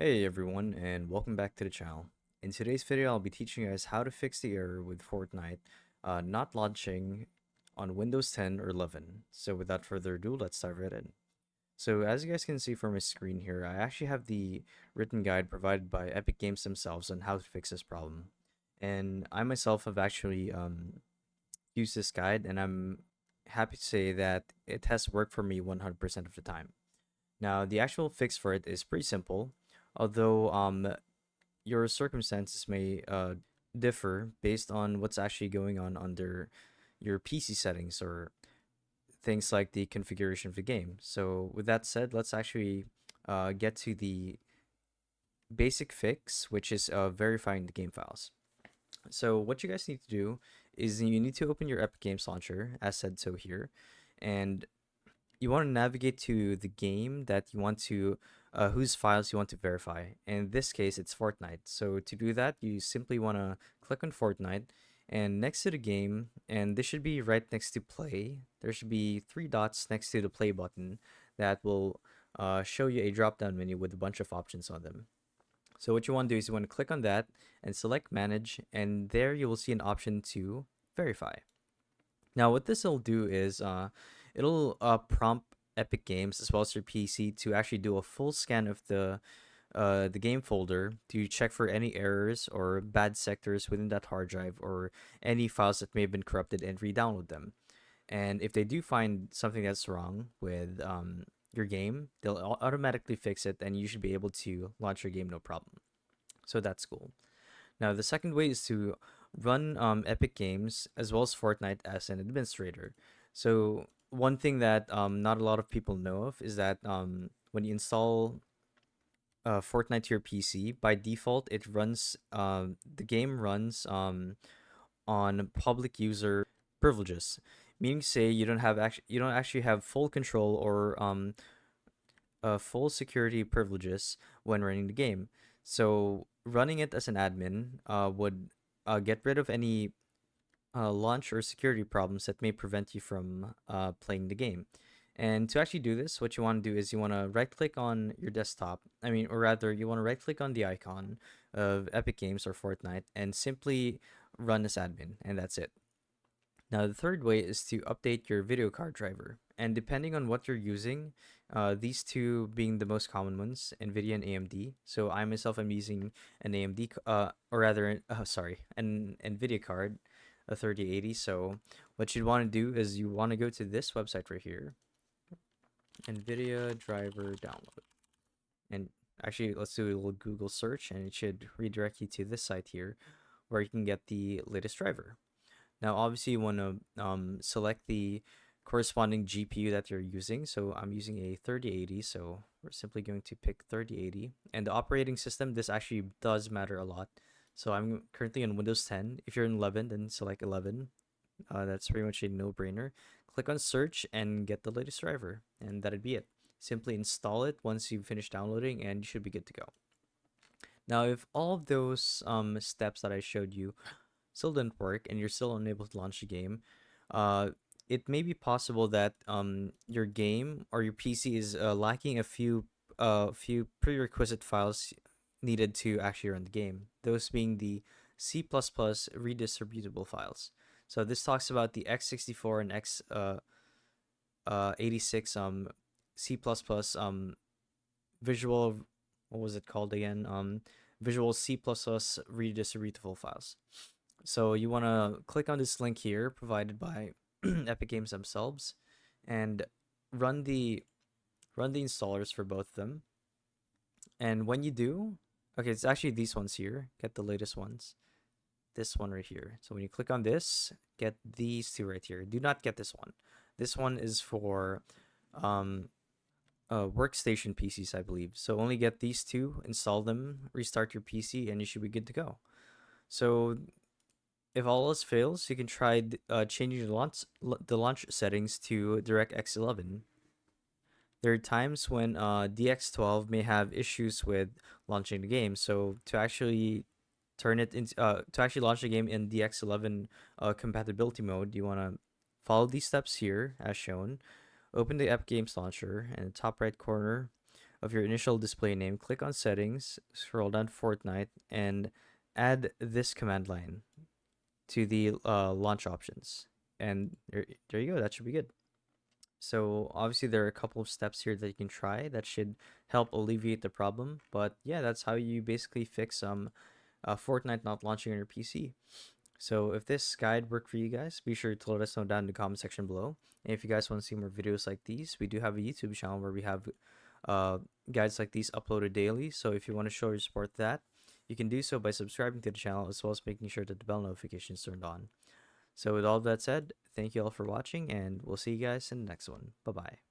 Hey everyone, and welcome back to the channel. In today's video, I'll be teaching you guys how to fix the error with Fortnite not launching on Windows 10 or 11. So without further ado, let's dive right in. So as you guys can see from my screen here, I actually have the written guide provided by Epic Games themselves on how to fix this problem. And I myself have actually used this guide, and I'm happy to say that it has worked for me 100% of the time. Now, the actual fix for it is pretty simple, although your circumstances may differ based on what's actually going on under your PC settings or things like the configuration of the game. So, with that said, let's actually get to the basic fix, which is verifying the game files. So, what you guys need to do is you need to open your Epic Games Launcher, as said so here, and you want to navigate to the game that you want to whose files you want to verify. In this case, it's Fortnite. So to do that, you simply want to click on Fortnite, and next to the game, and this should be right next to play, there should be three dots next to the play button that will show you a drop down menu with a bunch of options on them. So what you want to do is you want to click on that and select manage, and there you will see an option to verify. Now, what this will do is it'll prompt Epic Games as well as your PC to actually do a full scan of the game folder to check for any errors or bad sectors within that hard drive or any files that may have been corrupted and re-download them. And if they do find something that's wrong with your game, they'll automatically fix it, and you should be able to launch your game no problem. So that's cool. Now, the second way is to run Epic Games as well as Fortnite as an administrator. So, one thing that not a lot of people know of is that when you install Fortnite to your PC, by default, the game runs on public user privileges, meaning say you don't actually have full control or full security privileges when running the game. So running it as an admin would get rid of any launch or security problems that may prevent you from playing the game. And to actually do this, what you want to do is you want to right click on your desktop. Or rather, you want to right click on the icon of Epic Games or Fortnite and simply run as admin, and that's it. Now, the third way is to update your video card driver. And depending on what you're using, these two being the most common ones, NVIDIA and AMD. So I myself am using an AMD, or rather, sorry, an NVIDIA card, a 3080. So what you'd want to do is you want to go to this website right here, NVIDIA driver download. And actually, let's do a little Google search, and it should redirect you to this site here, where you can get the latest driver. Now, obviously, you want to select the corresponding GPU that you're using. So I'm using a 3080, so we're simply going to pick 3080. And the operating system, this actually does matter a lot. So I'm currently on Windows 10. If you're in 11, then select 11. That's pretty much a no-brainer. Click on search and get the latest driver, and that'd be it. Simply install it once you finish downloading, and you should be good to go. Now, if all of those steps that I showed you still didn't work and you're still unable to launch the game, it may be possible that your game or your PC is lacking a few prerequisite files needed to actually run the game. Those being the C++ redistributable files. So this talks about the x64 and x86 C++ visual, what was it called again? Visual C++ redistributable files. So you want to click on this link here provided by Epic Games themselves and run the installers for both of them. And when you do, okay, it's actually these ones here. Get the latest ones. This one right here. So when you click on this, get these two right here. Do not get this one. This one is for workstation PCs, I believe. So only get these two, install them, restart your PC, and you should be good to go. So if all else fails, you can try changing the launch settings to DirectX 11. There are times when DX12 may have issues with launching the game. So to actually launch the game in DX11 compatibility mode, you want to follow these steps here as shown. Open the Epic Games Launcher, and in the top right corner, of your initial display name, click on Settings, scroll down to Fortnite, and add this command line to the launch options. And there you go. That should be good. So obviously there are a couple of steps here that you can try that should help alleviate the problem. But yeah, that's how you basically fix Fortnite not launching on your PC. So if this guide worked for you guys, be sure to let us know down in the comment section below. And if you guys want to see more videos like these, we do have a YouTube channel where we have uh, guides like these uploaded daily. So if you want to show your support that, you can do so by subscribing to the channel as well as making sure that the bell notification is turned on. So with all that said, thank you all for watching, and we'll see you guys in the next one. Bye bye.